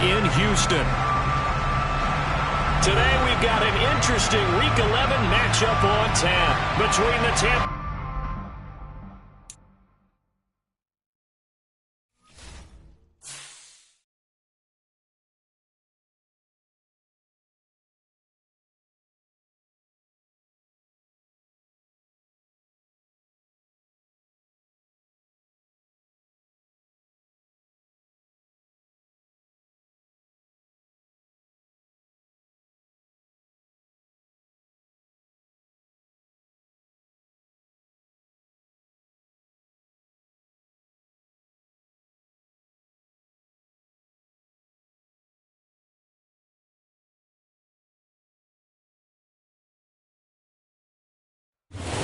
in Houston. Today we've got an interesting Week 11 matchup on tap between the Tampa.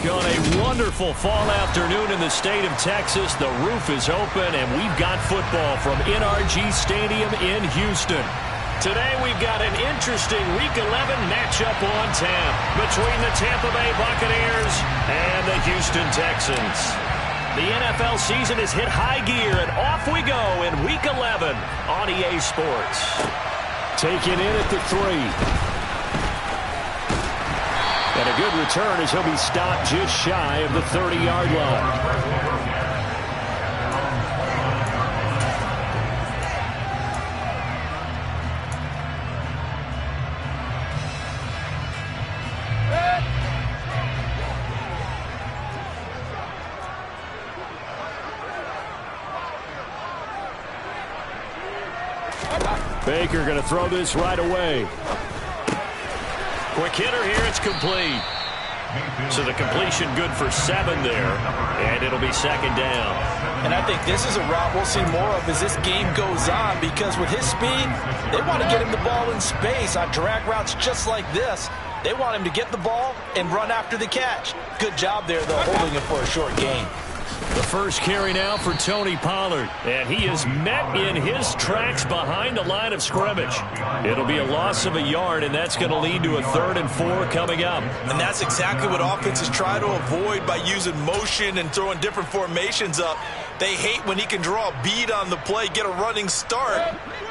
On a wonderful fall afternoon in the state of Texas, the roof is open, and we've got football from NRG Stadium in Houston. Today we've got an interesting Week 11 matchup on tap between the Tampa Bay Buccaneers and the Houston Texans. The NFL season has hit high gear, and off we go in Week 11 on EA Sports. Taken in at the 3. And a good return as he'll be stopped just shy of the 30-yard line. Baker going to throw this right away. Quick hitter here, it's complete. So the completion good for 7 there, and it'll be second down. And I think this is a route we'll see more of as this game goes on, because with his speed, they want to get him the ball in space on drag routes just like this. They want him to get the ball and run after the catch. Good job there, though, holding him for a short gain. The first carry now for Tony Pollard, and he is met in his tracks behind the line of scrimmage. It'll be a loss of a yard, and that's going to lead to a 3rd and 4 coming up. And that's exactly what offenses try to avoid by using motion and throwing different formations up. They hate when he can draw a bead on the play, get a running start,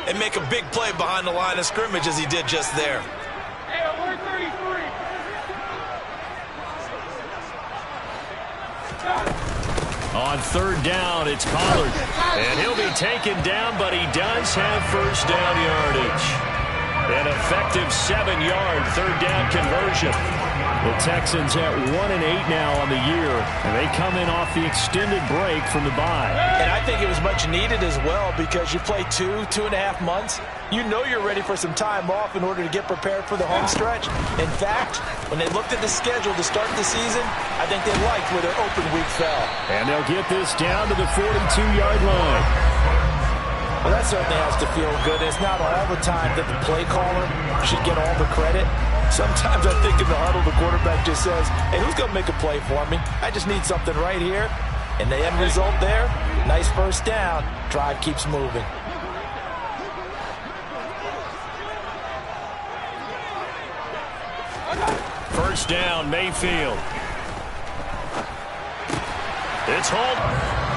and make a big play behind the line of scrimmage as he did just there. On 3rd down, it's Pollard. And he'll be taken down, but he does have first down yardage. An effective 7-yard 3rd down conversion. The Texans at 1-8 now on the year, and they come in off the extended break from the bye. And I think it was much needed as well, because you play 2.5 months. You know you're ready for some time off in order to get prepared for the home stretch. In fact, when they looked at the schedule to start the season, I think they liked where their open week fell. And they'll get this down to the 42-yard line. Well, that certainly has to feel good. It's not all the time that the play caller should get all the credit. Sometimes I think in the huddle, the quarterback just says, hey, who's going to make a play for me? I just need something right here. And the end result there, nice first down. Drive keeps moving. First down, Mayfield. It's Holt.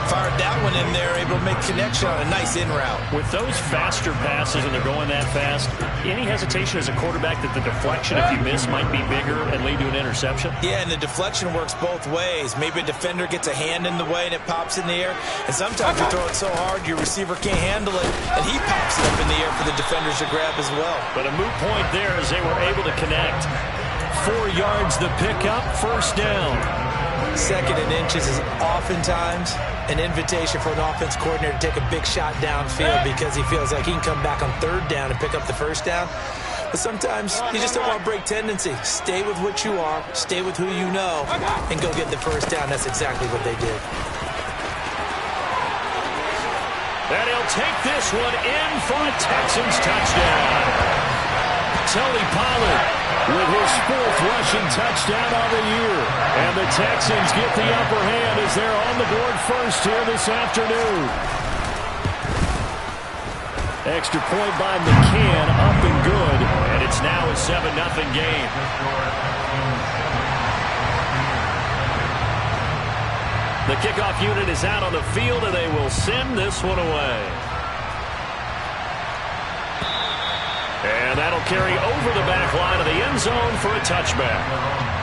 Fired that one in there, able to make connection on a nice in route. With those faster passes and they're going that fast, any hesitation as a quarterback that the deflection, if you miss, might be bigger and lead to an interception? Yeah, and the deflection works both ways. Maybe a defender gets a hand in the way and it pops in the air. And sometimes you throw it so hard your receiver can't handle it, and he pops it up in the air for the defenders to grab as well. But a moot point there as they were able to connect. 4 yards the pickup, first down. 2nd and inches is oftentimes an invitation for an offense coordinator to take a big shot downfield, because he feels like he can come back on 3rd down and pick up the first down. But sometimes you just don't want to break tendency. Stay with what you are, stay with who you know, and go get the first down. That's exactly what they did. And he'll take this one in for a Texans touchdown. Tony Pollard with his 4th rushing touchdown on the year. And the Texans get the upper hand as they're on the board first here this afternoon. Extra point by McCann, up and good. And it's now a 7-0 game. The kickoff unit is out on the field, and they will send this one away. And that'll carry over the back line of the end zone for a touchback.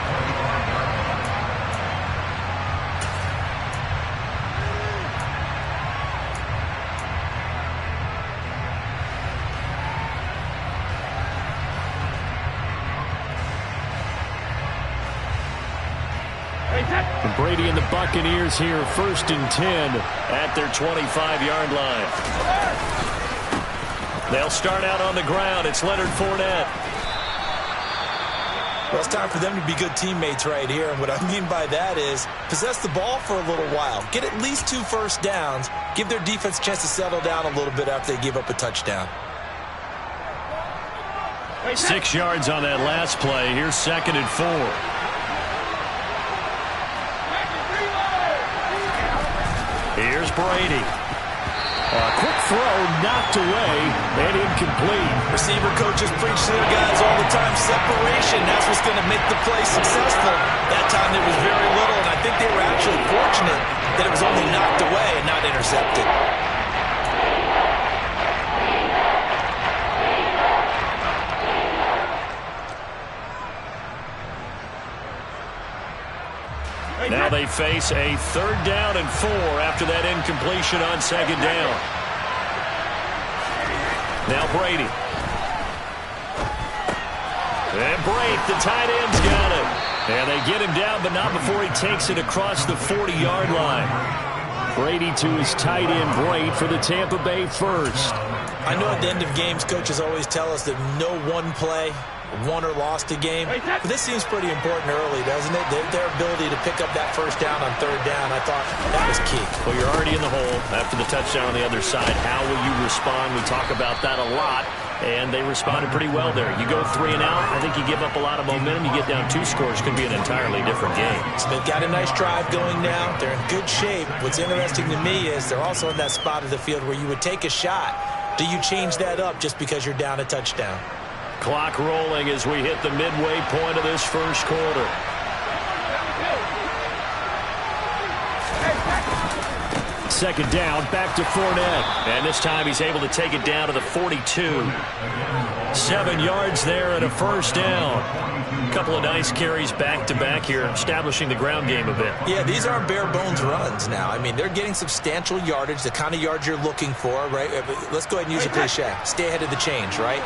And Brady and the Buccaneers here, 1st and 10 at their 25-yard line. They'll start out on the ground. It's Leonard Fournette. Well, it's time for them to be good teammates right here. And what I mean by that is possess the ball for a little while. Get at least 2 first downs. Give their defense a chance to settle down a little bit after they give up a touchdown. 6 yards on that last play. Here's 2nd and 4. Here's Brady. A quick throw knocked away and incomplete. Receiver coaches preach to their guys all the time. Separation, that's what's going to make the play successful. That time there was very little, and I think they were actually fortunate that it was only knocked away and not intercepted. Now they face a 3rd down and 4 after that incompletion on 2nd down. Now Brady. And break. The tight end's got it. And they get him down, but not before he takes it across the 40-yard line. Brady to his tight end, Braid, for the Tampa Bay first. I know at the end of games, coaches always tell us that no one play won or lost a game. But this seems pretty important early, doesn't it? Their ability to pick up that 1st down on 3rd down, I thought that was key. Well, you're already in the hole after the touchdown on the other side. How will you respond? We talk about that a lot, and they responded pretty well there. You go 3 and out, I think you give up a lot of momentum. You get down 2 scores, could be an entirely different game. So they've got a nice drive going now. They're in good shape. What's interesting to me is they're also in that spot of the field where you would take a shot. Do you change that up just because you're down a touchdown? Clock rolling as we hit the midway point of this 1st quarter. Second down, back to Fournette. And this time he's able to take it down to the 42. 7 yards there and a 1st down. A couple of nice carries back-to-back here, establishing the ground game a bit. Yeah, these aren't bare-bones runs now. I mean, they're getting substantial yardage, the kind of yards you're looking for, right? Let's go ahead and use a cliche. Stay ahead of the change, right?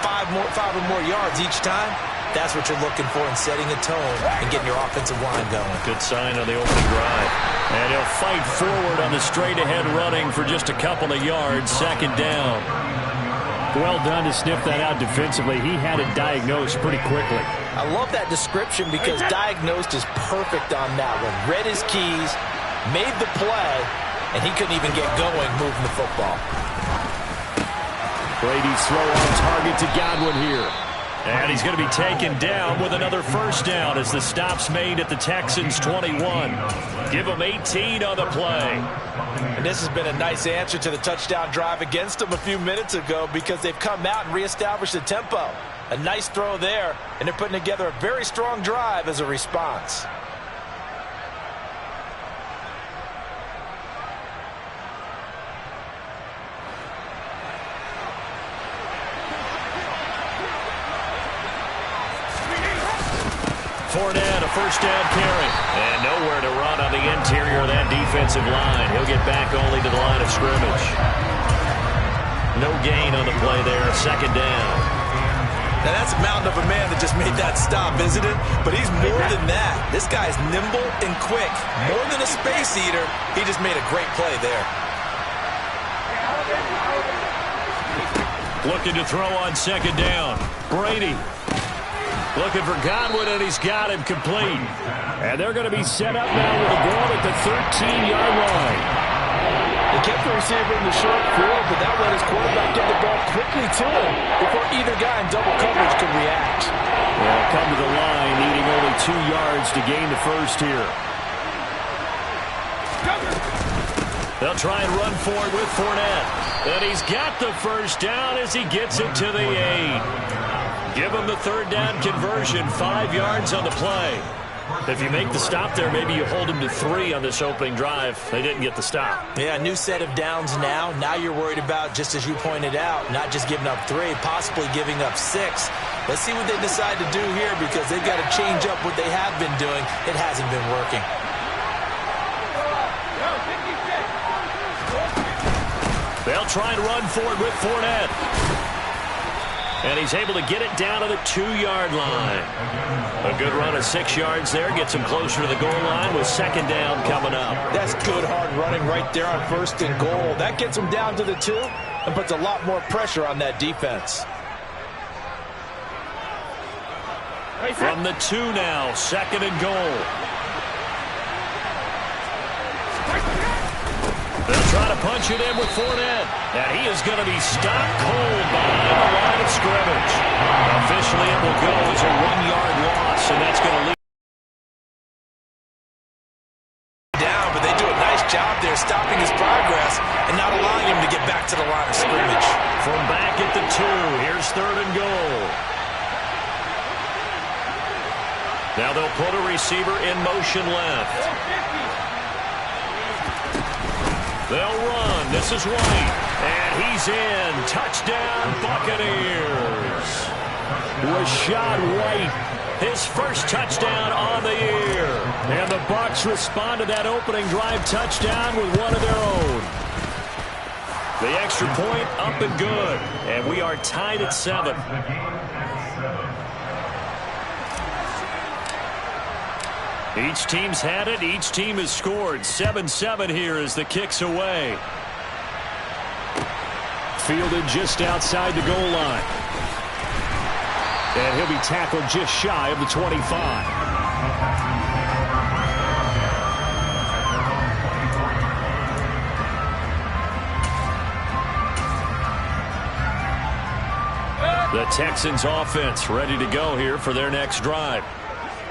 5 or more yards each time. That's what you're looking for in setting a tone and getting your offensive line going. Good sign on the opening drive. And he'll fight forward on the straight-ahead running for just a couple of yards. 2nd down. Well done to sniff that out defensively. He had it diagnosed pretty quickly. I love that description because diagnosed is perfect on that one. Read his keys, made the play, and he couldn't even get going moving the football. Brady's throw on target to Godwin here. And he's going to be taken down with another 1st down as the stop's made at the Texans' 21. Give them 18 on the play. And this has been a nice answer to the touchdown drive against them a few minutes ago because they've come out and reestablished the tempo. A nice throw there, and they're putting together a very strong drive as a response. Fournette, a 1st down carry. And nowhere to run on the interior of that defensive line. He'll get back only to the line of scrimmage. No gain on the play there. 2nd down. Now that's a mountain of a man that just made that stop, isn't it? But he's more than that. This guy's nimble and quick. More than a space eater. He just made a great play there. Looking to throw on 2nd down. Brady. Looking for Godwin, and he's got him complete. And they're going to be set up now with a ball at the 13-yard line. They kept the receiver in the short field, but that let his quarterback get the ball quickly to him before either guy in double coverage could react. Well, come to the line, needing only 2 yards to gain the 1st here. They'll try and run for it with Fournette. And he's got the 1st down as he gets it to the 8. Give him the 3rd down conversion, 5 yards on the play. If you make the stop there, maybe you hold them to 3 on this opening drive. They didn't get the stop. Yeah, new set of downs now. Now you're worried about, just as you pointed out, not just giving up 3, possibly giving up 6. Let's see what they decide to do here, because they've got to change up what they have been doing. It hasn't been working. They'll try and run for it with Fournette. And he's able to get it down to the 2-yard line. A good run of 6 yards there. Gets him closer to the goal line with second down coming up. That's good hard running right there on first and goal. That gets him down to the 2 and puts a lot more pressure on that defense. From the 2 now, second and goal. They'll try to punch it in with Fournette. And he is going to be stopped cold behind the line of scrimmage. Officially, it will go as a 1-yard loss, and that's going to lead down, but they do a nice job there stopping his progress and not allowing him to get back to the line of scrimmage. From back at the 2, here's third and goal. Now they'll put a receiver in motion left. They'll run. This is White. And he's in. Touchdown, Buccaneers. Rashad White, his first touchdown on the year. And the Bucs respond to that opening drive touchdown with one of their own. The extra point up and good. And we are tied at 7. Each team's had it. Each team has scored. 7-7 here as the kick's away. Fielded just outside the goal line. And he'll be tackled just shy of the 25. The Texans offense ready to go here for their next drive.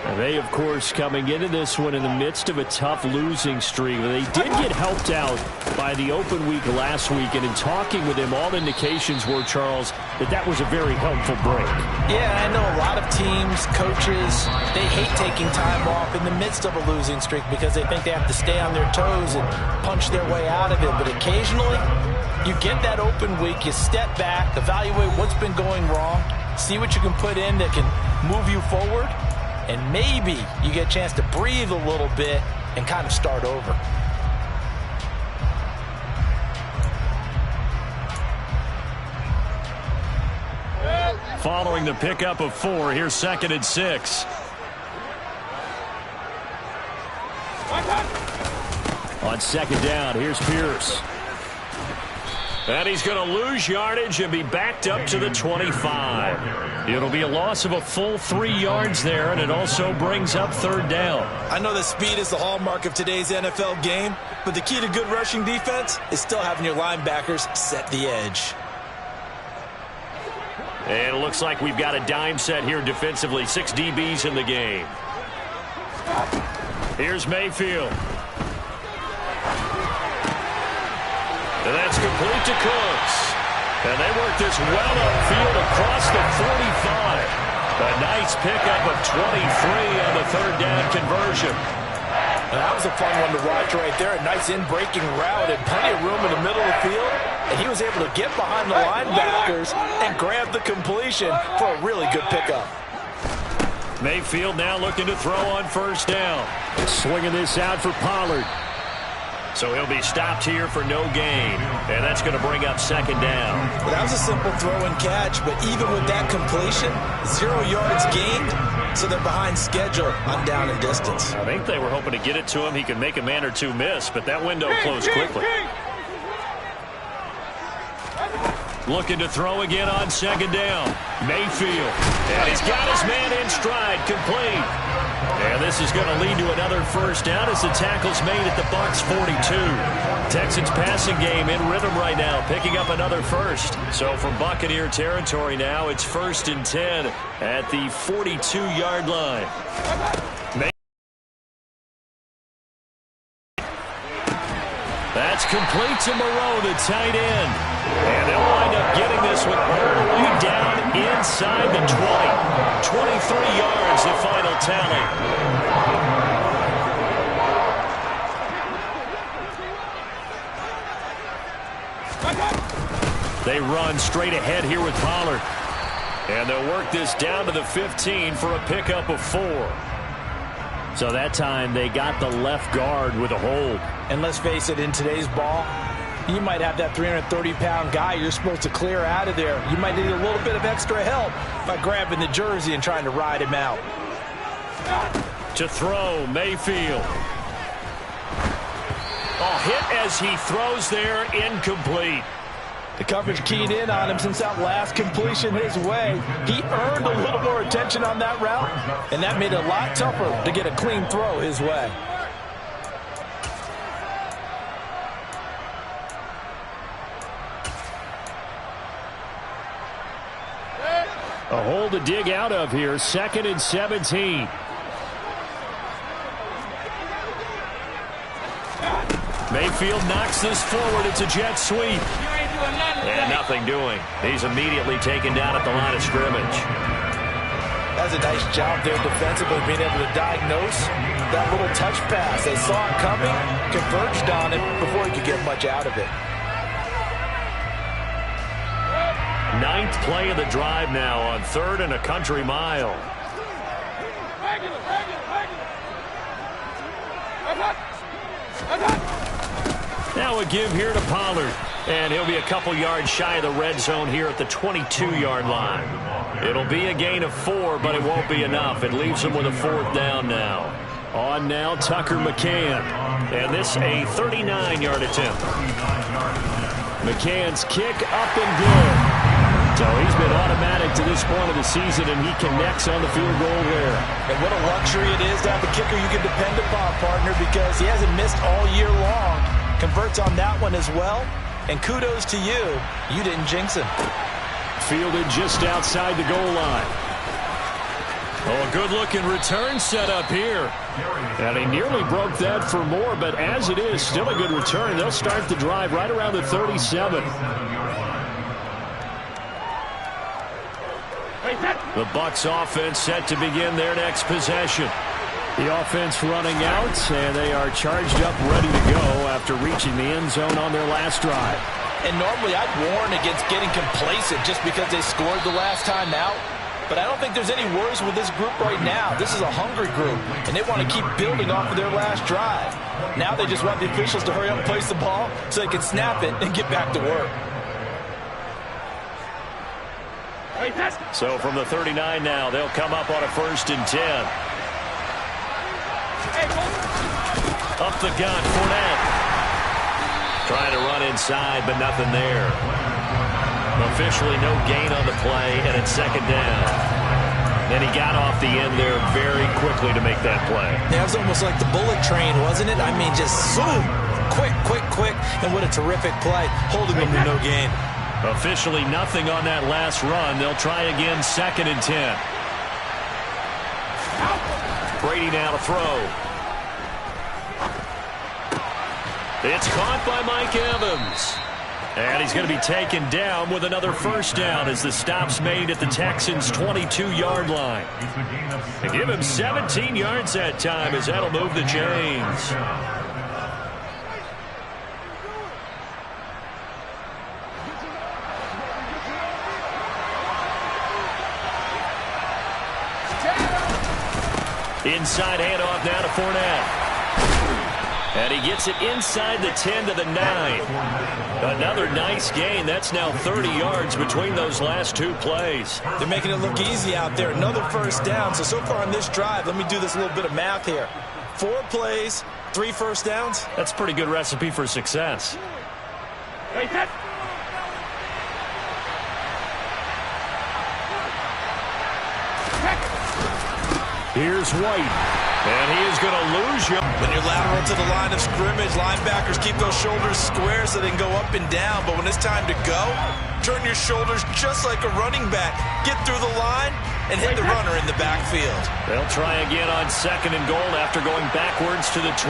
And they, of course, coming into this one in the midst of a tough losing streak. They did get helped out by the open week last week, and in talking with him, all indications were, Charles, that was a very helpful break. Yeah, I know a lot of teams, coaches, they hate taking time off in the midst of a losing streak because they think they have to stay on their toes and punch their way out of it. But occasionally, you get that open week, you step back, evaluate what's been going wrong, see what you can put in that can move you forward, and maybe you get a chance to breathe a little bit and kind of start over. Following the pickup of 4, here's second and 6. On second down, here's Pierce. And he's going to lose yardage and be backed up to the 25. It'll be a loss of a full 3 yards there, and it also brings up third down. I know that speed is the hallmark of today's NFL game, but the key to good rushing defense is still having your linebackers set the edge. And it looks like we've got a dime set here defensively. 6 DBs in the game. Here's Mayfield. And that's complete to Cooks. And they work this well upfield across the 45. A nice pickup of 23 on the third down conversion. That was a fun one to watch right there. A nice in-breaking route and plenty of room in the middle of the field. And he was able to get behind the linebackers and grab the completion for a really good pickup. Mayfield now looking to throw on first down. Swinging this out for Pollard. So he'll be stopped here for no gain. And that's going to bring up second down. Well, that was a simple throw and catch, but even with that completion, 0 yards gained, so they're behind schedule on down and distance. I think they were hoping to get it to him. He could make a man or two miss, but that window closed quickly. Looking to throw again on second down. Mayfield. And he's got his man in stride, complete. And this is going to lead to another first down as the tackle's made at the Bucs 42. Texans passing game in rhythm right now, picking up another first. So from Buccaneer territory now, it's 1st and 10 at the 42-yard line. That's complete to Moreau, the tight end. And they'll wind up getting this one all the way down inside the 20. 23 yards, the final tally. They run straight ahead here with Pollard. And they'll work this down to the 15 for a pickup of 4. So that time they got the left guard with a hold. And let's face it, in today's ball, you might have that 330-pound guy you're supposed to clear out of there. You might need a little bit of extra help by grabbing the jersey and trying to ride him out. To throw, Mayfield. Hit as he throws there, incomplete. The coverage keyed in on him since that last completion his way. He earned a little more attention on that route, and that made it a lot tougher to get a clean throw his way. A hole to dig out of here, 2nd and 17. Mayfield knocks this forward. It's a jet sweep. And nothing doing. He's immediately taken down at the line of scrimmage. That's a nice job there defensively, being able to diagnose that little touch pass. They saw it coming, converged on it before he could get much out of it. 9th play of the drive now on 3rd and a country mile. Now a give here to Pollard. And he'll be a couple yards shy of the red zone here at the 22-yard line. It'll be a gain of 4, but it won't be enough. It leaves him with a 4th down now. On now, Tucker McCann. And this a 39-yard attempt. McCann's kick up and good. So he's been automatic to this point of the season, and he connects on the field goal there. And what a luxury it is to have a kicker you can depend upon, partner, because he hasn't missed all year long. Converts on that one as well. And kudos to you. You didn't jinx him. Fielded just outside the goal line. Oh, a good-looking return set up here. And he nearly broke that for more, but as it is, still a good return. They'll start the drive right around the 37. The Bucs offense set to begin their next possession. The offense running out, and they are charged up, ready to go after reaching the end zone on their last drive. And normally I'd warn against getting complacent just because they scored the last time out. But I don't think there's any worries with this group right now. This is a hungry group, and they want to keep building off of their last drive. Now they just want the officials to hurry up and place the ball so they can snap it and get back to work. So from the 39 now, they'll come up on a 1st and 10. Up the gun, Fournette. Trying to run inside, but nothing there. Officially no gain on the play, and it's 2nd down. And he got off the end there very quickly to make that play. Yeah, it was almost like the bullet train, wasn't it? I mean, just zoom. Quick, quick, quick. And what a terrific play, holding them to no gain. Officially nothing on that last run. They'll try again, 2nd and 10. Brady now to throw. It's caught by Mike Evans. And he's going to be taken down with another 1st down as the stop's made at the Texans' 22-yard line. They give him 17 yards that time as that'll move the chains. Inside handoff now to Fournette. And he gets it inside the 10 to the 9. Another nice gain. That's now 30 yards between those last 2 plays. They're making it look easy out there. Another 1st down. So far on this drive, let me do this little bit of math here. 4 plays, 3 1st downs. That's a pretty good recipe for success. Here's White. And he is going to lose you. When you're lateral to the line of scrimmage, linebackers keep those shoulders square so they can go up and down. But when it's time to go, turn your shoulders just like a running back. Get through the line and hit the runner in the backfield. They'll try again on 2nd and goal after going backwards to the 12.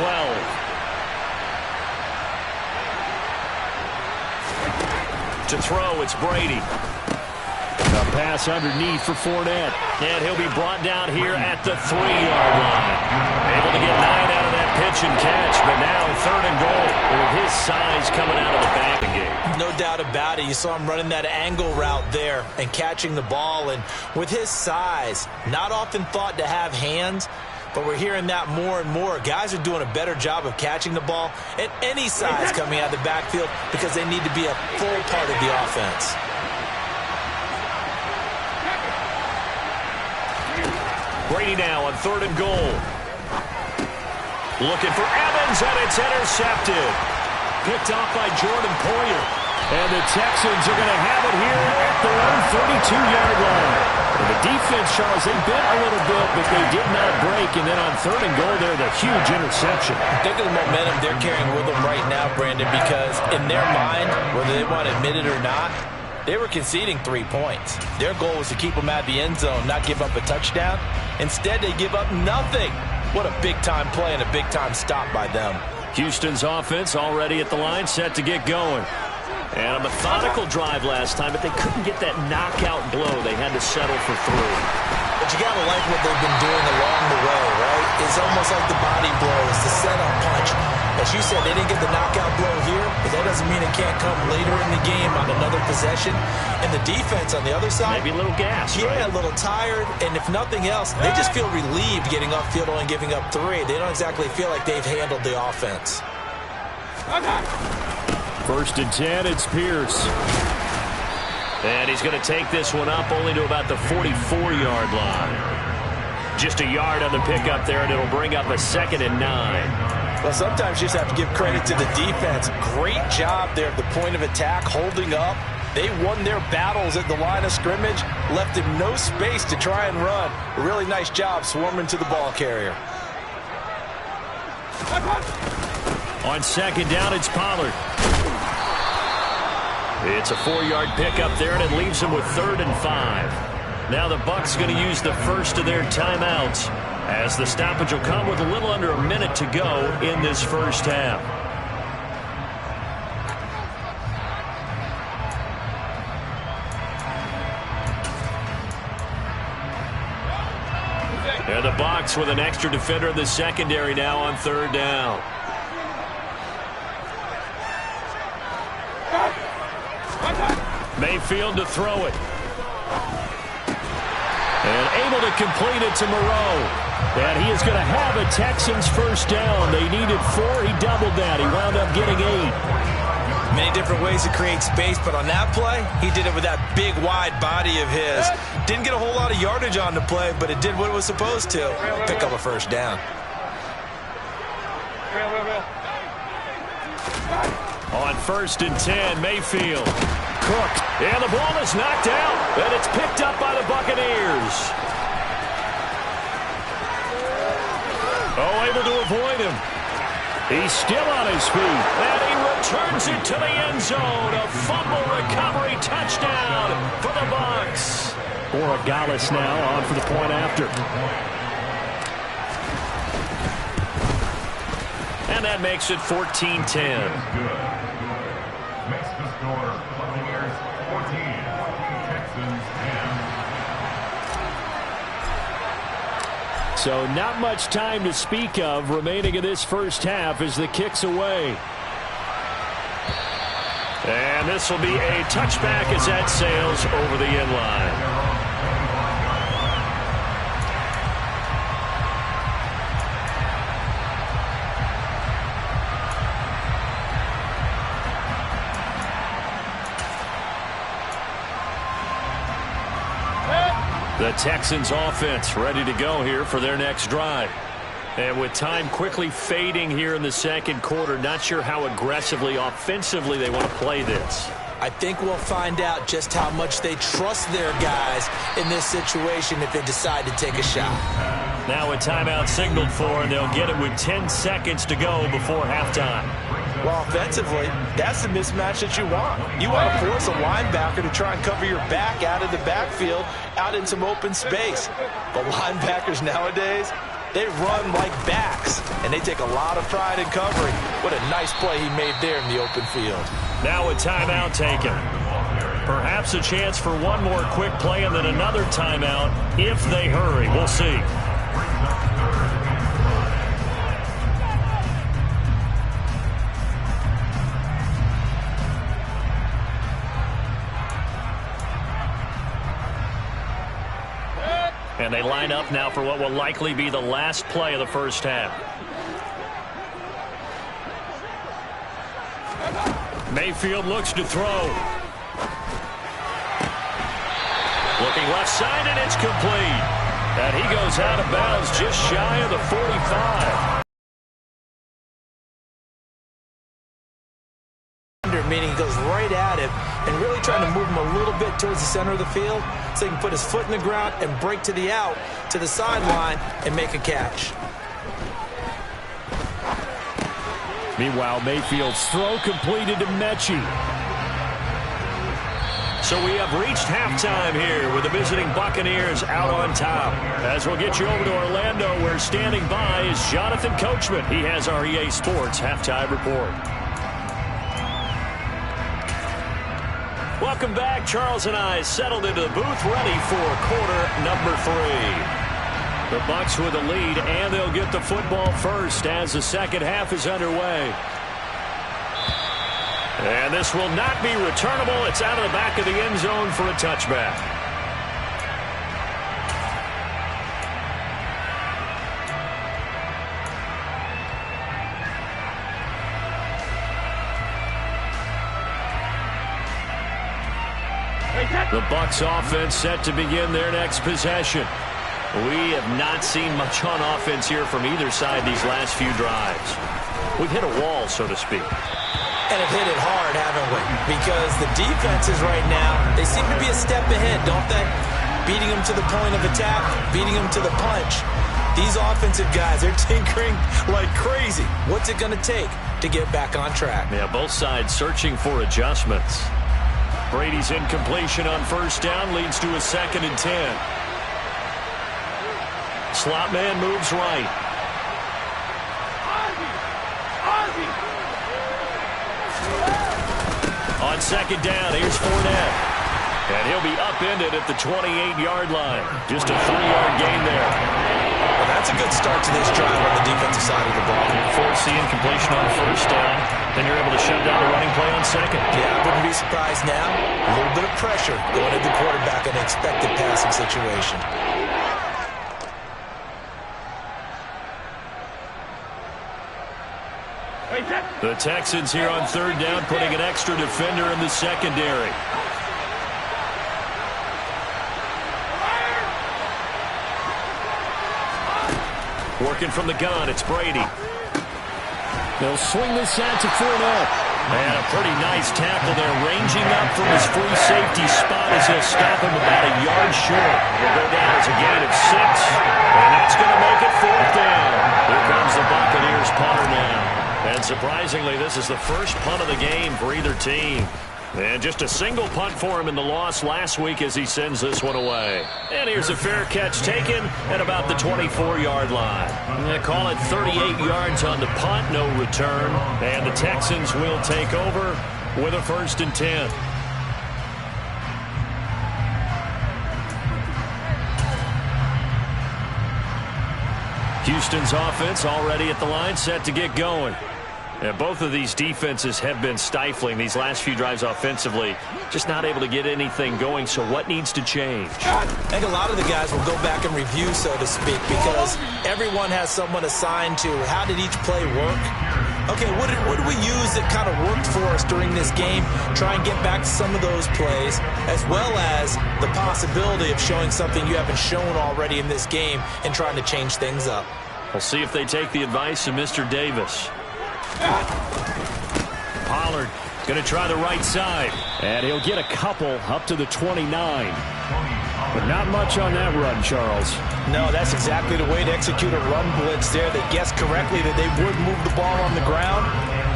To throw, it's Brady. pass underneath for Fournette. And he'll be brought down here at the 3-yard line. Able to get 9 out of that pitch and catch, but now 3rd and goal with his size coming out of the back again. No doubt about it. You saw him running that angle route there and catching the ball. And with his size, not often thought to have hands, but we're hearing that more and more. Guys are doing a better job of catching the ball at any size coming out of the backfield because they need to be a full part of the offense. Brady now on 3rd and goal. Looking for Evans, and it's intercepted. Picked off by Jordan Poyer. And the Texans are going to have it here at their own 32-yard line. And the defense, Charles, they bent a little bit, but they did not break. And then on 3rd and goal there, the huge interception. Think of the momentum they're carrying with them right now, Brandon, because in their mind, whether they want to admit it or not, they were conceding 3 points. Their goal was to keep them out of the end zone, not give up a touchdown. Instead, they give up nothing. What a big-time play and a big-time stop by them. Houston's offense already at the line, set to get going. And a methodical drive last time, but they couldn't get that knockout blow. They had to settle for 3. But you got to like what they've been doing along the way, right? It's almost like the body blows, the setup punch. As you said, they didn't get the knockout blow here, but that doesn't mean it can't come later in the game on another possession. And the defense on the other side, maybe a little gas, yeah, right? A little tired. And if nothing else, they just feel relieved getting upfield and giving up 3. They don't exactly feel like they've handled the offense. 1st and 10, it's Pierce. And he's going to take this one up only to about the 44-yard line. Just a yard on the pickup there, and it'll bring up a 2nd and 9. Well, sometimes you just have to give credit to the defense. Great job there at the point of attack, holding up. They won their battles at the line of scrimmage, left him no space to try and run. A really nice job swarming to the ball carrier. On 2nd down, it's Pollard. It's a 4-yard pickup there, and it leaves him with 3rd and 5. Now the Bucs going to use the first of their timeouts, as the stoppage will come with a little under a minute to go in this first half. And the Bucs with an extra defender in the secondary now on 3rd down. Mayfield to throw it. And able to complete it to Moreau. And he is going to have a Texans first down. They needed 4. He doubled that. He wound up getting 8. Many different ways to create space, but on that play, he did it with that big, wide body of his. Didn't get a whole lot of yardage on the play, but it did what it was supposed to. Pick up a first down. On 1st and 10, Mayfield. Cook. And the ball is knocked out. And it's picked up by the Buccaneers. Oh, able to avoid him. He's still on his feet. And he returns it to the end zone. A fumble recovery touchdown for the Bucs. Borregales now on for the point after. And that makes it 14-10. So not much time to speak of remaining in this first half as the kick's away. And this will be a touchback as that sails over the end line. The Texans offense ready to go here for their next drive. And with time quickly fading here in the second quarter, not sure how aggressively, offensively they want to play this. I think we'll find out just how much they trust their guys in this situation if they decide to take a shot. Now a timeout signaled for, and they'll get it with 10 seconds to go before halftime. Well, offensively, that's the mismatch that you want. You want to force a linebacker to try and cover your back out of the backfield, out in some open space. But linebackers nowadays, they run like backs, and they take a lot of pride in covering. What a nice play he made there in the open field. Now a timeout taken. Perhaps a chance for one more quick play and then another timeout if they hurry. We'll see. And they line up now for what will likely be the last play of the first half. Mayfield looks to throw. Looking left side, and it's complete. And he goes out of bounds just shy of the 45. Meaning he goes right at him and really trying to move him a little bit towards the center of the field so he can put his foot in the ground and break to the out, to the sideline, and make a catch. Meanwhile, Mayfield's throw completed to Mechie. So we have reached halftime here with the visiting Buccaneers out on top. As we'll get you over to Orlando, where standing by is Jonathan Coachman. He has our EA Sports halftime report. Welcome back. Charles and I settled into the booth, ready for quarter number 3. The Bucs with the lead, and they'll get the football first as the second half is underway. And this will not be returnable. It's out of the back of the end zone for a touchback. The Bucs offense set to begin their next possession. We have not seen much on offense here from either side these last few drives. We've hit a wall, so to speak. And have hit it hard, haven't we? Because the defenses right now, they seem to be a step ahead, don't they? Beating them to the point of attack, beating them to the punch. These offensive guys, they're tinkering like crazy. What's it going to take to get back on track? Yeah, both sides searching for adjustments. Brady's incompletion on first down leads to a 2nd and 10. Slot man moves right. On 2nd down, here's Fournette. And he'll be upended at the 28-yard line. Just a 3-yard gain there. Well, that's a good start to this drive on the defensive side of the ball. Force the incompletion on first down. Then you're able to shut down the running play on 2nd. Yeah, I wouldn't be surprised now. A little bit of pressure going at the quarterback in an expected passing situation. The Texans here on 3rd down, putting an extra defender in the secondary. Working from the gun, it's Brady. They'll swing this out to Fournette. And a pretty nice tackle there, ranging up from his free safety spot as he'll stop him about a yard short. He'll go down as a gain of 6, and that's going to make it 4th down. Here comes the Buccaneers punter now. And surprisingly, this is the first punt of the game for either team. And just a single punt for him in the loss last week as he sends this one away. And here's a fair catch taken at about the 24-yard line. They call it 38 yards on the punt, no return. And the Texans will take over with a 1st and 10. Houston's offense already at the line, set to get going. And both of these defenses have been stifling these last few drives offensively. Just not able to get anything going, so what needs to change? I think a lot of the guys will go back and review, so to speak, because everyone has someone assigned to how did each play work. Okay, what did we use that kind of worked for us during this game? Try and get back to some of those plays, as well as the possibility of showing something you haven't shown already in this game and trying to change things up. We'll see if they take the advice of Mr. Davis. Pollard going to try the right side. And he'll get a couple up to the 29. But not much on that run, Charles. No, that's exactly the way to execute a run blitz there. They guessed correctly that they would move the ball on the ground,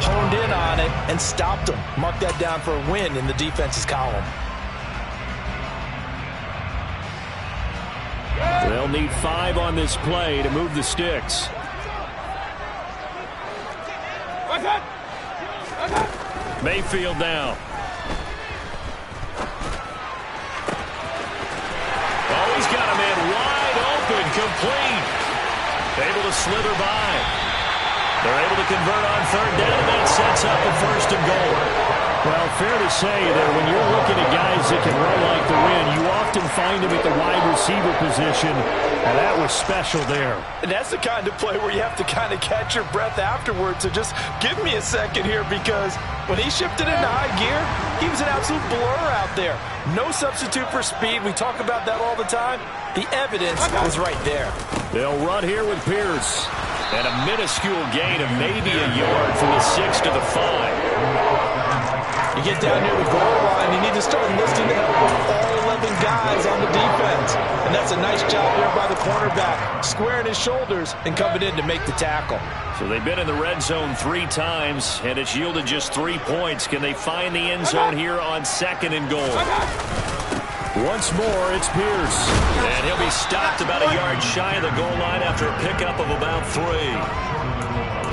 honed in on it, and stopped them. Mark that down for a win in the defense's column. They'll need 5 on this play to move the sticks. Mayfield now. complete. Able to slither by. They're able to convert on third down, and that sets up a first and goal. Well, fair to say that when you're looking at guys that can run like the wind, you often find them at the wide receiver position, and that was special there. And that's the kind of play where you have to kind of catch your breath afterwards. So just give me a second here, because when he shifted into high gear, he was an absolute blur out there. No substitute for speed. We talk about that all the time. The evidence was right there. They'll run here with Pierce. And a minuscule gain of maybe a yard from the 6 to the 5. You get down near the goal line, you need to start enlisting the help of all 11 guys on the defense. And that's a nice job there by the cornerback, squaring his shoulders and coming in to make the tackle. So they've been in the red zone 3 times, and it's yielded just 3 points. Can they find the end zone here on 2nd and goal? Once more, it's Pierce. And he'll be stopped about a yard shy of the goal line after a pickup of about 3.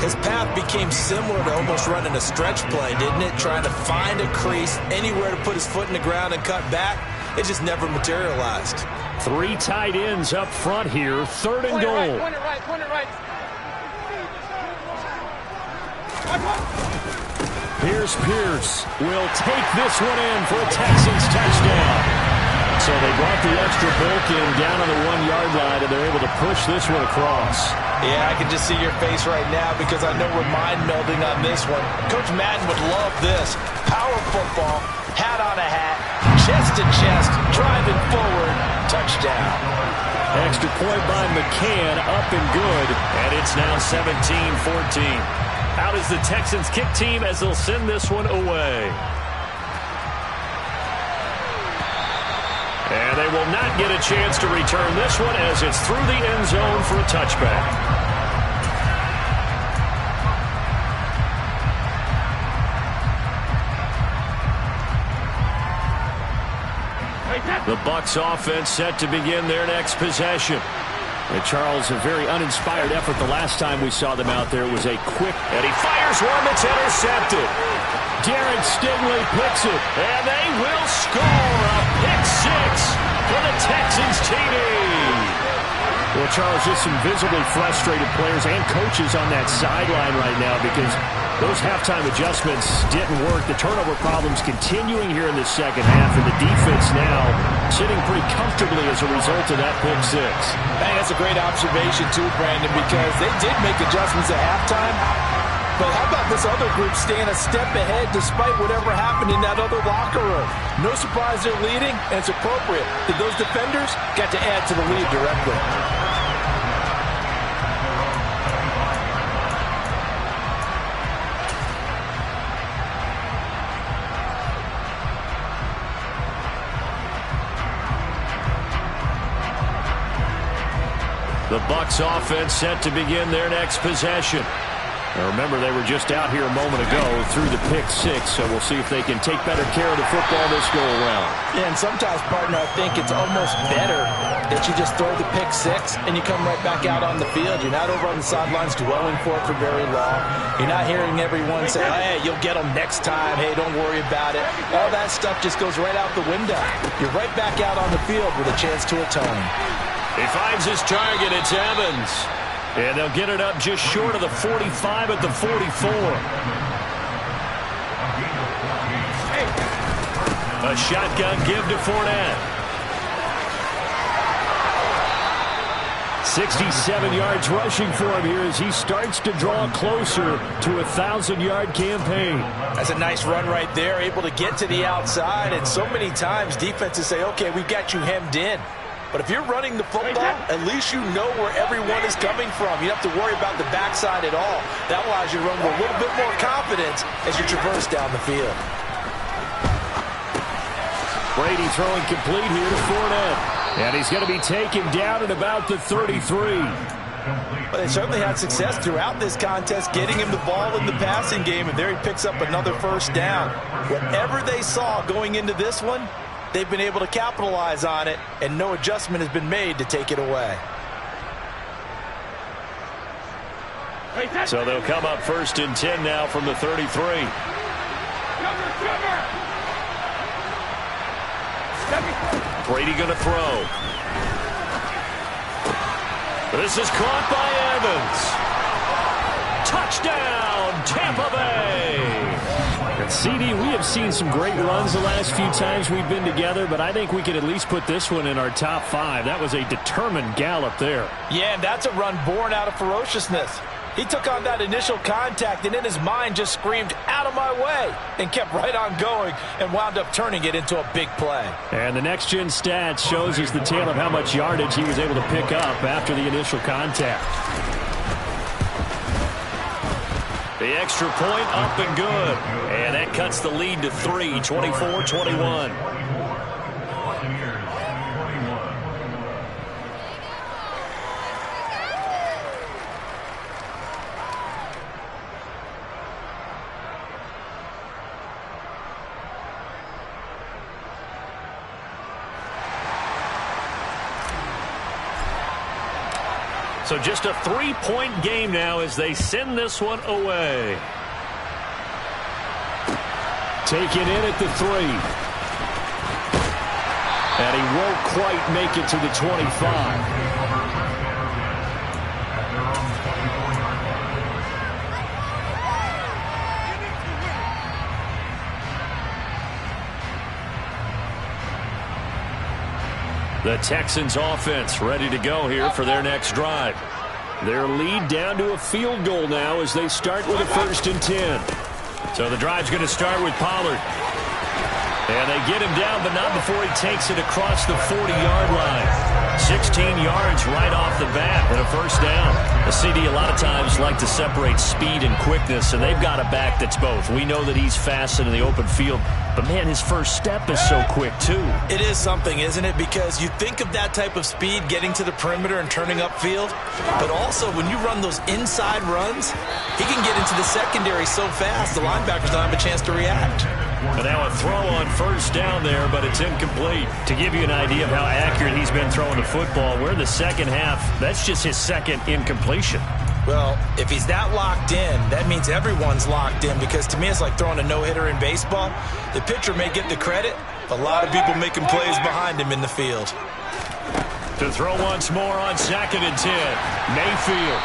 His path became similar to almost running a stretch play, didn't it? Trying to find a crease, anywhere to put his foot in the ground and cut back. It just never materialized. 3 tight ends up front here, 3rd and goal. Point it right. Here's Pierce. Will take this one in for a Texans touchdown. So they brought the extra bulk in down on the 1-yard line, and they're able to push this one across. Yeah, I can just see your face right now because I know we're mind melding on this one. Coach Madden would love this. Power football, hat on a hat, chest to chest, driving forward, touchdown. Extra point by McCann, up and good, and it's now 17-14. Out is the Texans kick team as they'll send this one away. And they will not get a chance to return this one as it's through the end zone for a touchback. The Bucs offense set to begin their next possession. And Charles, a very uninspired effort the last time we saw them out there. Was a quick, and he fires one that's intercepted. Darren Stingley picks it. And they will score a pick 6 for the Texans TD. Well, Charles, just some visibly frustrated players and coaches on that sideline right now because those halftime adjustments didn't work. The turnover problems continuing here in the second half, and the defense now sitting pretty comfortably as a result of that pick 6. Hey, that's a great observation too, Brandon, because they did make adjustments at halftime. But how about this other group staying a step ahead despite whatever happened in that other locker room? No surprise they're leading, and it's appropriate that those defenders got to add to the lead directly. The Bucs offense set to begin their next possession. Now remember, they were just out here a moment ago through the pick 6, so we'll see if they can take better care of the football this go-around. Yeah, and sometimes, partner, I think it's almost better that you just throw the pick 6 and you come right back out on the field. You're not over on the sidelines dwelling for it for very long. You're not hearing everyone say, hey, you'll get them next time. Hey, don't worry about it. All that stuff just goes right out the window. You're right back out on the field with a chance to atone. He finds his target. It's Evans. And they'll get it up just short of the 45 at the 44. A shotgun give to Fournette. 67 yards rushing for him here as he starts to draw closer to a 1,000-yard campaign. That's a nice run right there, able to get to the outside. And so many times defenses say, okay, we've got you hemmed in. But if you're running the football, at least you know where everyone is coming from. You don't have to worry about the backside at all. That allows you to run with a little bit more confidence as you traverse down the field. Brady throwing complete here to Fournette. And he's going to be taken down at about the 33. Well, they certainly had success throughout this contest, getting him the ball in the passing game, and there he picks up another first down. Whatever they saw going into this one, they've been able to capitalize on it, and no adjustment has been made to take it away. So they'll come up 1st and 10 now from the 33. Brady going to throw. This is caught by Evans. Touchdown, Tampa Bay. And CD, we have seen some great runs the last few times we've been together, but I think we can at least put this one in our top 5. That was a determined gallop there. Yeah, and that's a run born out of ferociousness. He took on that initial contact and in his mind just screamed, "Out of my way," and kept right on going and wound up turning it into a big play. And the next-gen stats shows us the tale of how much yardage he was able to pick up after the initial contact. The extra point up and good. And that cuts the lead to 3, 24-21. So just a 3-point game now as they send this one away. Taken in at the 3. And he won't quite make it to the 25. The Texans offense ready to go here for their next drive. Their lead down to a field goal now as they start with a 1st and 10. So the drive's going to start with Pollard. And they get him down, but not before he takes it across the 40-yard line. 16 yards right off the bat and a 1st down. The CD a lot of times like to separate speed and quickness, and they've got a back that's both. We know that he's fast in the open field, but, man, his first step is so quick, too. It is something, isn't it? Because you think of that type of speed getting to the perimeter and turning upfield, but also when you run those inside runs, he can get into the secondary so fast the linebackers don't have a chance to react. And now a throw on 1st down there, but it's incomplete. To give you an idea of how accurate he's been throwing the football, we're in the second half. That's just his 2nd incompletion. Well, if he's that locked in, that means everyone's locked in, because to me it's like throwing a no-hitter in baseball. The pitcher may get the credit, but a lot of people making plays behind him in the field. To throw once more on 2nd and 10. Mayfield.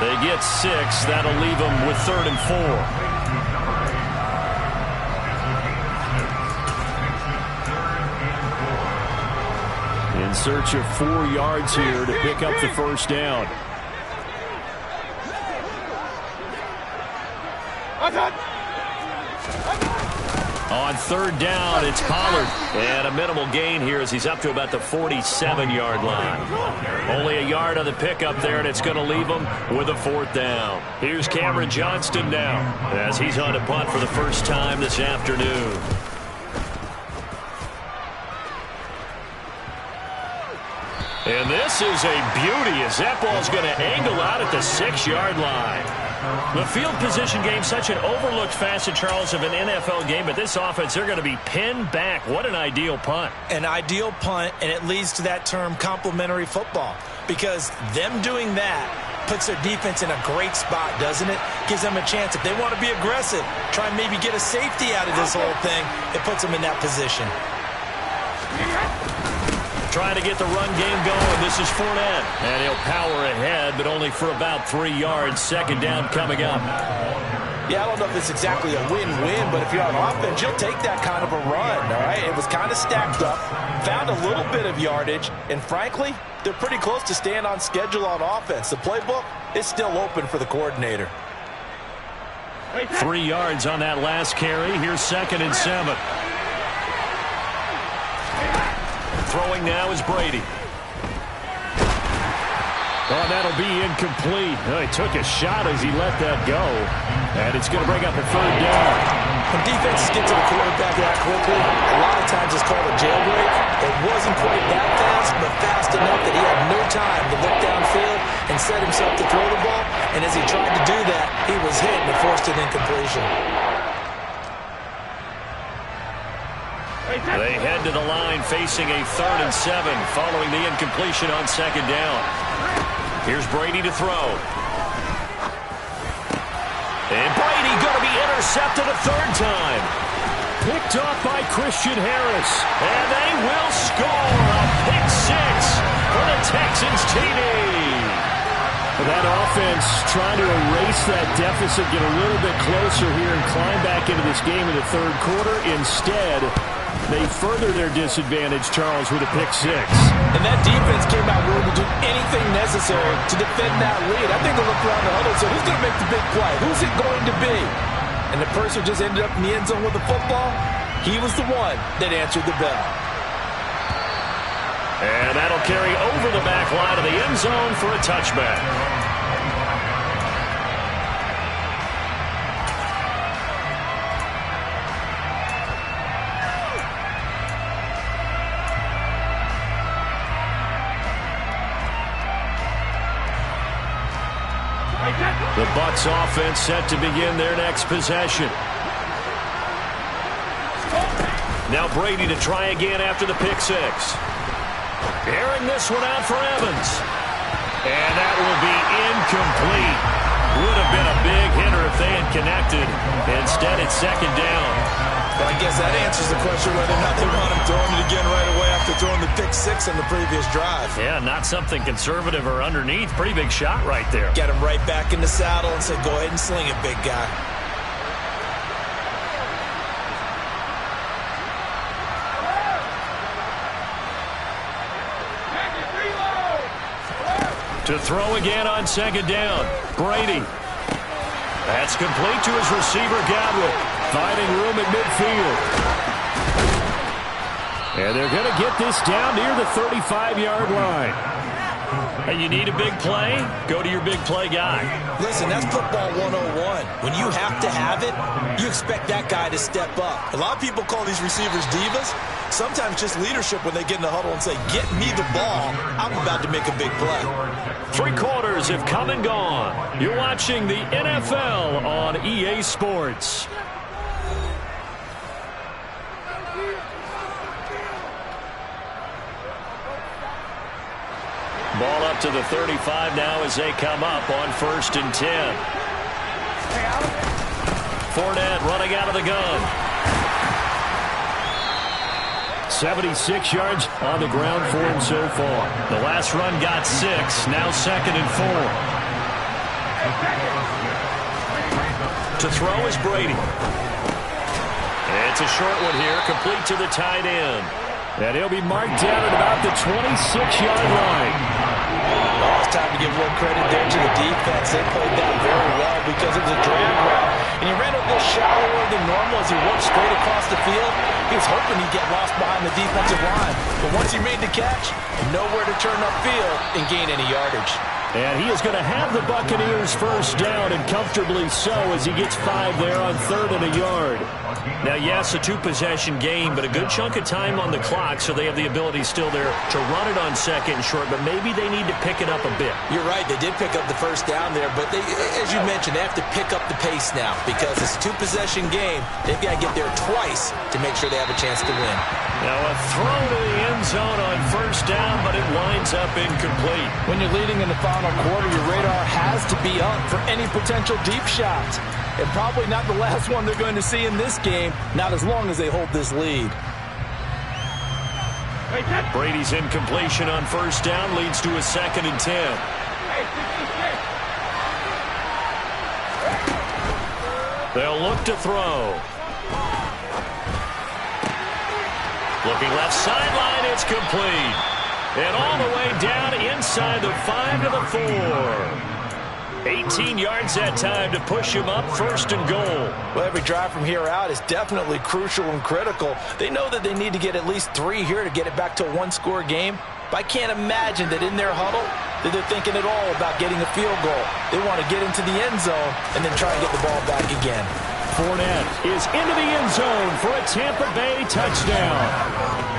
They get 6. That'll leave them with 3rd and 4. In search of 4 yards here to pick up the 1st down. On 3rd down, it's Pollard. And a minimal gain here as he's up to about the 47-yard line. Only a yard on the pickup there, and it's going to leave him with a 4th down. Here's Cameron Johnston now as he's on to punt for the first time this afternoon. And this is a beauty as that ball's going to angle out at the 6-yard line. The field position game, such an overlooked facet, Charles, of an NFL game, but this offense, they're going to be pinned back. What an ideal punt. An ideal punt, and it leads to that term complementary football, because them doing that puts their defense in a great spot, doesn't it? Gives them a chance. If they want to be aggressive, try and maybe get a safety out of this whole thing, it puts them in that position. Trying to get the run game going. This is Fournette. And he'll power ahead, but only for about 3 yards. 2nd down coming up. Yeah, I don't know if it's exactly a win-win, but if you're on offense, you'll take that kind of a run, all right? It was kind of stacked up, found a little bit of yardage, and frankly, they're pretty close to staying on schedule on offense. The playbook is still open for the coordinator. 3 yards on that last carry. Here's 2nd and 7. Throwing now is Brady. Oh, that'll be incomplete. Oh, he took a shot as he let that go. And it's going to bring up a 3rd down. When defenses get to the quarterback that quickly, a lot of times it's called a jailbreak. It wasn't quite that fast, but fast enough that he had no time to look downfield and set himself to throw the ball. And as he tried to do that, he was hit and forced an incompletion. They head to the line facing a 3rd and 7 following the incompletion on 2nd down. Here's Brady to throw. And Brady going to be intercepted a 3rd time. Picked off by Christian Harris. And they will score a pick 6 for the Texans TD. That offense trying to erase that deficit, get a little bit closer here and climb back into this game in the third quarter. Instead, they further their disadvantage, Charles, with a pick six. And that defense came out willing to do anything necessary to defend that lead. I think they looked around the huddle and said, who's going to make the big play? Who's it going to be? And the person who just ended up in the end zone with the football, he was the one that answered the bell. And that'll carry over the back line of the end zone for a touchback. The Bucs offense set to begin their next possession. Now Brady to try again after the pick six. Airing this one out for Evans. And that will be incomplete. Would have been a big hitter if they had connected. Instead, it's second down. Well, I guess that answers the question whether or not they want him throwing it again right away after throwing the pick six on the previous drive. Yeah, not something conservative or underneath. Pretty big shot right there. Get him right back in the saddle and say, go ahead and sling it, big guy. To throw again on second down. Brady. That's complete to his receiver, Godwin. Finding room at midfield. And they're going to get this down near the 35-yard line. Hey, you need a big play? Go to your big play guy. Listen, that's football 101. When you have to have it, you expect that guy to step up. A lot of people call these receivers divas. Sometimes just leadership when they get in the huddle and say, get me the ball. I'm about to make a big play. Three quarters have come and gone. You're watching the NFL on EA Sports. Ball up to the 35 now as they come up on 1st and 10. Fournette running out of the gun. 76 yards on the ground for him so far. The last run got 6. Now 2nd and 4. To throw is Brady. It's a short one here, complete to the tight end. And he'll be marked down at about the 26-yard line. Oh, it's time to give a little credit there to the defense. They played that very well because it was a drag route. And he ran a little shallower than normal as he worked straight across the field. He was hoping he'd get lost behind the defensive line. But once he made the catch, nowhere to turn upfield and gain any yardage. And he is going to have the Buccaneers first down, and comfortably so, as he gets 5 there on 3rd and a yard. Now, yes, a two-possession game, but a good chunk of time on the clock, so they have the ability still there to run it on 2nd and short, but maybe they need to pick it up a bit. You're right. They did pick up the first down there, but they, as you mentioned, they have to pick up the pace now because it's a two-possession game. They've got to get there twice to make sure they have a chance to win. Now, a throw to the end zone on 1st down, but it winds up incomplete. When you're leading in the final quarter, your radar has to be up for any potential deep shots. And probably not the last one they're going to see in this game, not as long as they hold this lead. Brady's incompletion on 1st down leads to a 2nd and 10. They'll look to throw. Looking left sideline, it's complete. And all the way down inside the 5 to the 4. 18 yards that time to push him up 1st and goal. Well, every drive from here out is definitely crucial and critical. They know that they need to get at least 3 here to get it back to a one-score game. But I can't imagine that in their huddle that they're thinking at all about getting a field goal. They want to get into the end zone and then try and get the ball back again. Fournette is into the end zone for a Tampa Bay touchdown.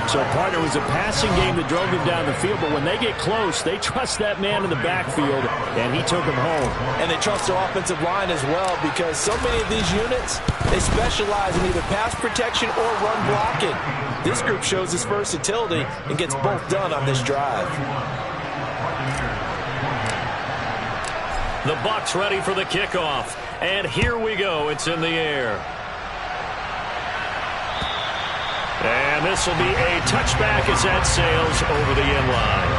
So, partner, was a passing game that drove him down the field, but when they get close, they trust that man in the backfield, and he took him home. And they trust their offensive line as well because so many of these units, they specialize in either pass protection or run blocking. This group shows its versatility and gets both done on this drive. The Bucs ready for the kickoff. And here we go. It's in the air. And this will be a touchback as that sails over the end line.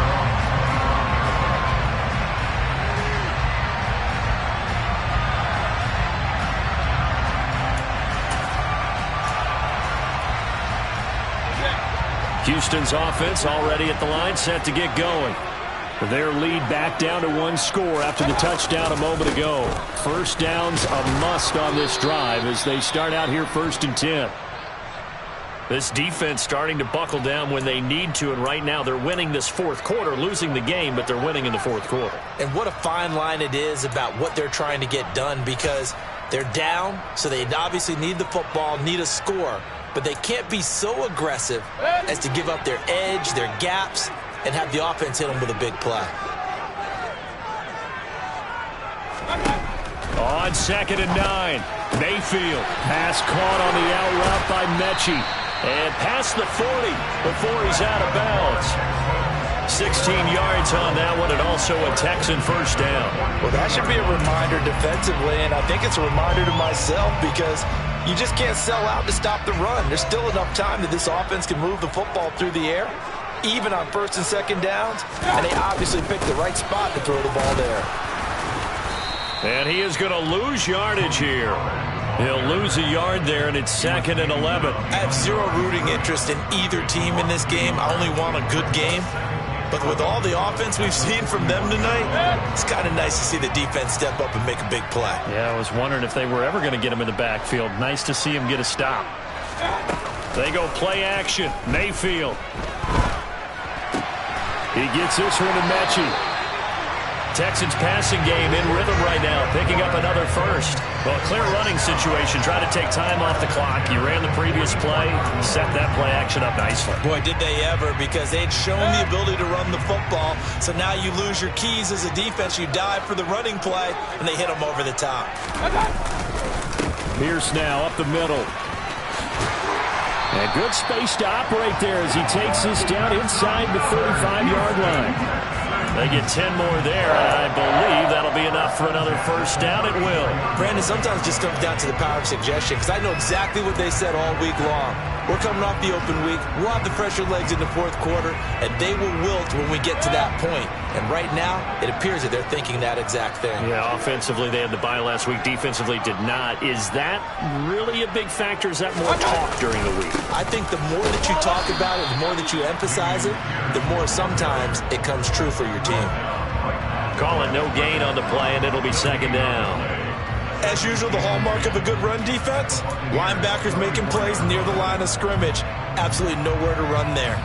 Houston's offense already at the line, set to get going. Their lead back down to 1 score after the touchdown a moment ago. First down's a must on this drive as they start out here 1st and 10. This defense starting to buckle down when they need to, and right now they're winning this 4th quarter, losing the game, but they're winning in the 4th quarter. And what a fine line it is about what they're trying to get done, because they're down, so they obviously need the football, need a score, but they can't be so aggressive as to give up their edge, their gaps, and have the offense hit them with a big play. On 2nd and 9, Mayfield. Pass caught on the out route by Mechie. And past the 40 before he's out of bounds. 16 yards on that one, and also a Texan first down. Well, that should be a reminder defensively, and I think it's a reminder to myself, because you just can't sell out to stop the run. There's still enough time that this offense can move the football through the air, even on 1st and 2nd downs, and they obviously picked the right spot to throw the ball there. And he is going to lose yardage here. He'll lose a yard there, and it's 2nd and 11. I have zero rooting interest in either team in this game. I only want a good game. But with all the offense we've seen from them tonight, it's kind of nice to see the defense step up and make a big play. Yeah, I was wondering if they were ever going to get him in the backfield. Nice to see him get a stop. They go play action. Mayfield. He gets this one to Mechie. Texans passing game in rhythm right now, picking up another first. Well, clear running situation, try to take time off the clock. You ran the previous play, set that play action up nicely. Boy, did they ever, because they'd shown the ability to run the football. So now you lose your keys as a defense. You dive for the running play, and they hit them over the top. Pierce now up the middle. And good space to operate there as he takes this down inside the 35-yard line. They get 10 more there, and I believe that'll be enough for another first down. It will. Brandon, sometimes it just comes down to the power of suggestion, because I know exactly what they said all week long. We're coming off the open week. We'll have the fresher legs in the 4th quarter, and they will wilt when we get to that point. And right now, it appears that they're thinking that exact thing. Yeah, offensively, they had the bye last week. Defensively, did not. Is that really a big factor? Is that more talk during the week? I think the more that you talk about it, the more that you emphasize it, the more sometimes it comes true for your team. Calling no gain on the play, and it'll be 2nd down. As usual, the hallmark of a good run defense, linebackers making plays near the line of scrimmage. Absolutely nowhere to run there.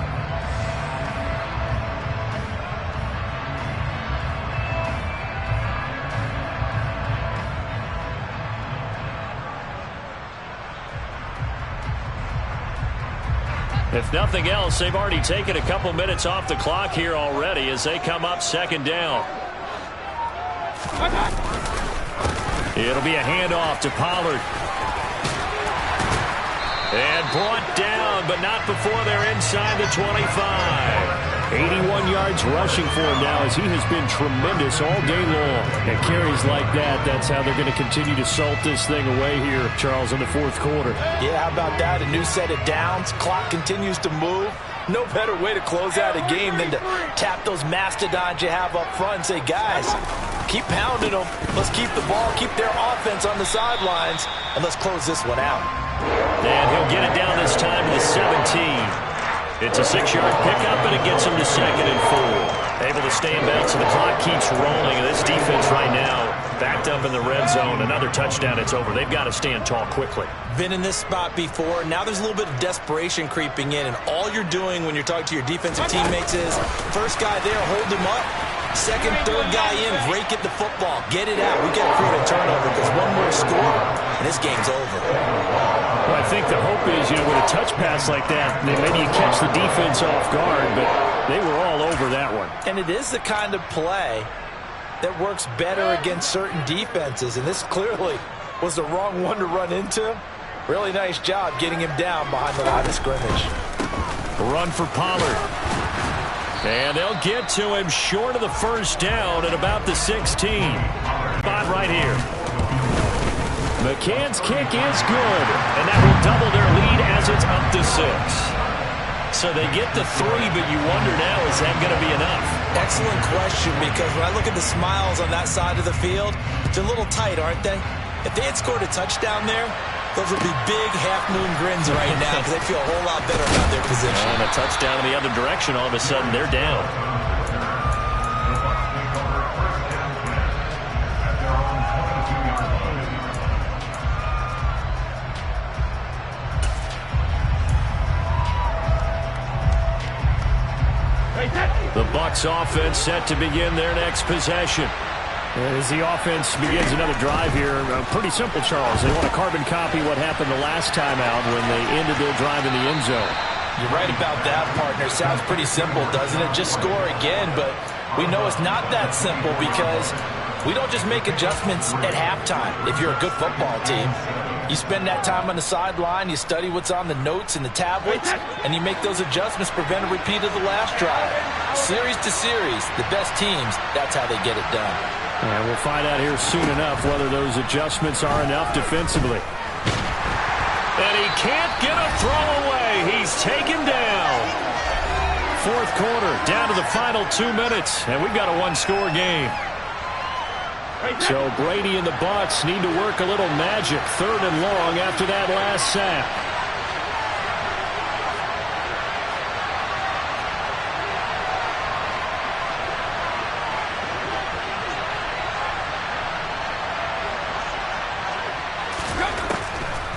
If nothing else, they've already taken a couple minutes off the clock here already as they come up 2nd down. It'll be a handoff to Pollard. And brought down, but not before they're inside the 25. 81 yards rushing for him now as he has been tremendous all day long. And carries like that, that's how they're going to continue to salt this thing away here, Charles, in the 4th quarter. Yeah, how about that? A new set of downs. Clock continues to move. No better way to close out a game than to tap those mastodons you have up front and say, guys, keep pounding them. Let's keep the ball, keep their offense on the sidelines, and let's close this one out. And he'll get it down this time to the 17. It's a 6-yard pickup, and it gets him to 2nd and 4. Able to stay in bounds, so the clock keeps rolling. And this defense right now backed up in the red zone. Another touchdown, it's over. They've got to stand tall quickly. Been in this spot before. Now there's a little bit of desperation creeping in, and all you're doing when you're talking to your defensive teammates is first guy there, hold him up. Second, third guy in, rake at the football. Get it out. We got to create a turnover because one more score, and this game's over. Well, I think the hope is, with a touch pass like that, maybe you catch the defense off guard, but they were all over that one. And it is the kind of play that works better against certain defenses, and this clearly was the wrong one to run into. Really nice job getting him down behind the line of scrimmage. Run for Pollard. And they'll get to him short of the first down at about the 16. Spot right here. McCann's kick is good, and that will double their lead as it's up to 6. So they get the 3, but you wonder now, is that going to be enough? Excellent question, because when I look at the smiles on that side of the field, they're a little tight, aren't they? If they had scored a touchdown there, Those will be big half-moon grins right now because they feel a whole lot better about their position. And a touchdown in the other direction, all of a sudden they're down. The Bucs offense set to begin their next possession. As the offense begins another drive here, pretty simple, Charles. They want to carbon copy what happened the last time out when they ended their drive in the end zone. You're right about that, partner. Sounds pretty simple, doesn't it? Just score again, but we know it's not that simple because we don't just make adjustments at halftime if you're a good football team. You spend that time on the sideline, you study what's on the notes and the tablets, and you make those adjustments, prevent a repeat of the last drive. Series to series, the best teams, that's how they get it done. And we'll find out here soon enough whether those adjustments are enough defensively. And he can't get a throw away. He's taken down. Fourth quarter, down to the final 2 minutes, and we've got a one-score game. So Brady and the Bucs need to work a little magic. 3rd and long after that last sack.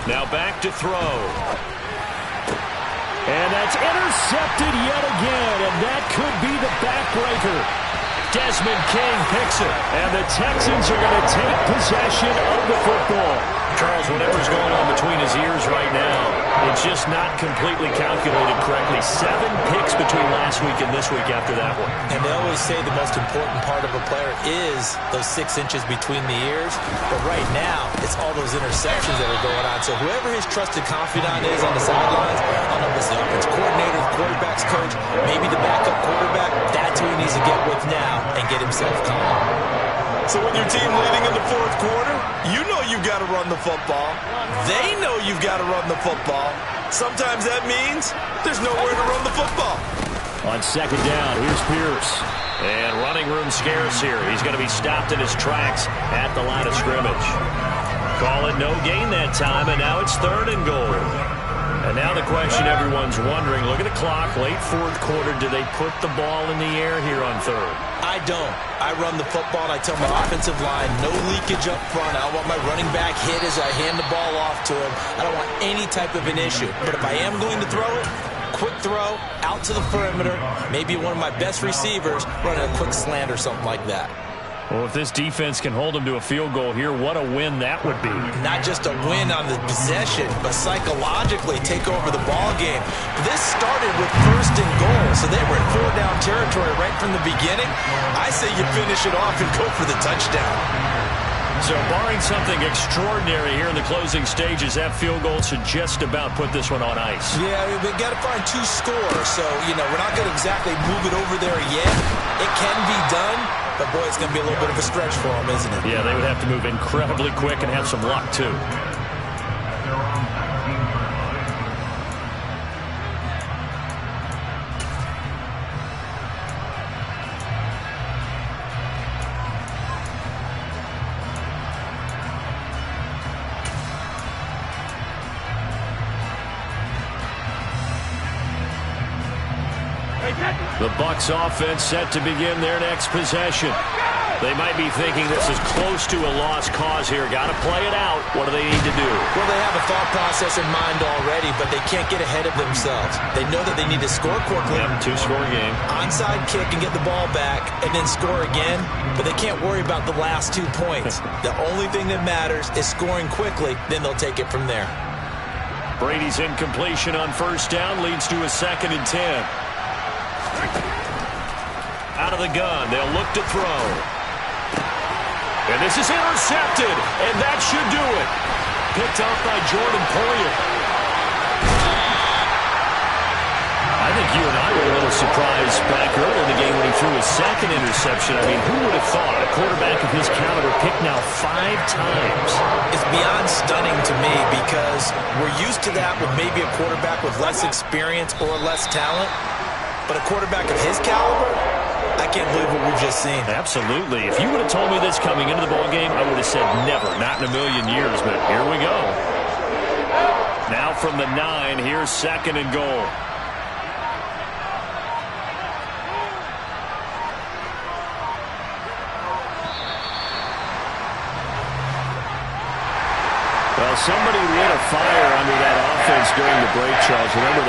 Now back to throw. And that's intercepted yet again, and that could be the backbreaker. Desmond King picks it. And the Texans are going to take possession of the football. Charles, whatever's going on between his ears right now, it's just not completely calculated correctly. 7 picks between last week and this week after that one. And they always say the most important part of a player is those 6 inches between the ears. But right now, it's all those interceptions that are going on. So whoever his trusted confidant is on the sidelines, I don't know if it's the offense coordinator, the quarterback's coach, maybe the backup quarterback, that's who he needs to get with now and get himself calm. So when your team leading in the fourth quarter, you know you've got to run the football. They know you've got to run the football. Sometimes that means there's nowhere to run the football. On 2nd down, here's Pierce. And running room scarce here. He's going to be stopped in his tracks at the line of scrimmage. Call it no gain that time, and now it's 3rd and goal. And now the question everyone's wondering, look at the clock, late fourth quarter, do they put the ball in the air here on 3rd? I don't. I run the football, and I tell my offensive line, no leakage up front. I don't want my running back hit as I hand the ball off to him. I don't want any type of an issue. But if I am going to throw it, quick throw, out to the perimeter, maybe one of my best receivers running a quick slant or something like that. Well, if this defense can hold them to a field goal here, what a win that would be. Not just a win on the possession, but psychologically take over the ball game. This started with 1st and goal, so they were in 4-down territory right from the beginning. I say you finish it off and go for the touchdown. So barring something extraordinary here in the closing stages, that field goal should just about put this one on ice. Yeah, we got to find 2 scores, so, we're not going to exactly move it over there yet. It can be done, but, boy, it's going to be a little bit of a stretch for them, isn't it? Yeah, they would have to move incredibly quick and have some luck, too. The Bucs offense set to begin their next possession. They might be thinking this is close to a lost cause here. Got to play it out. What do they need to do? Well, they have a thought process in mind already, but they can't get ahead of themselves. They know that they need to score quickly. Yep, 2-score game. Onside kick and get the ball back and then score again, but they can't worry about the last 2 points. The only thing that matters is scoring quickly, then they'll take it from there. Brady's incompletion on 1st down leads to a 2nd and 10. Out of the gun, they'll look to throw. And this is intercepted, and that should do it. Picked off by Jordan Poyer. I think you and I were a little surprised back early in the game when he threw his 2nd interception. I mean, who would have thought a quarterback of his caliber picked now 5 times? It's beyond stunning to me because we're used to that with maybe a quarterback with less experience or less talent. But a quarterback of his caliber, I can't believe what we've just seen. Absolutely. If you would have told me this coming into the ballgame, I would have said never, not in a million years. But here we go. Now from the 9, here's 2nd and goal. Well, somebody lit a fire under that offense during the break, Charles. Remember,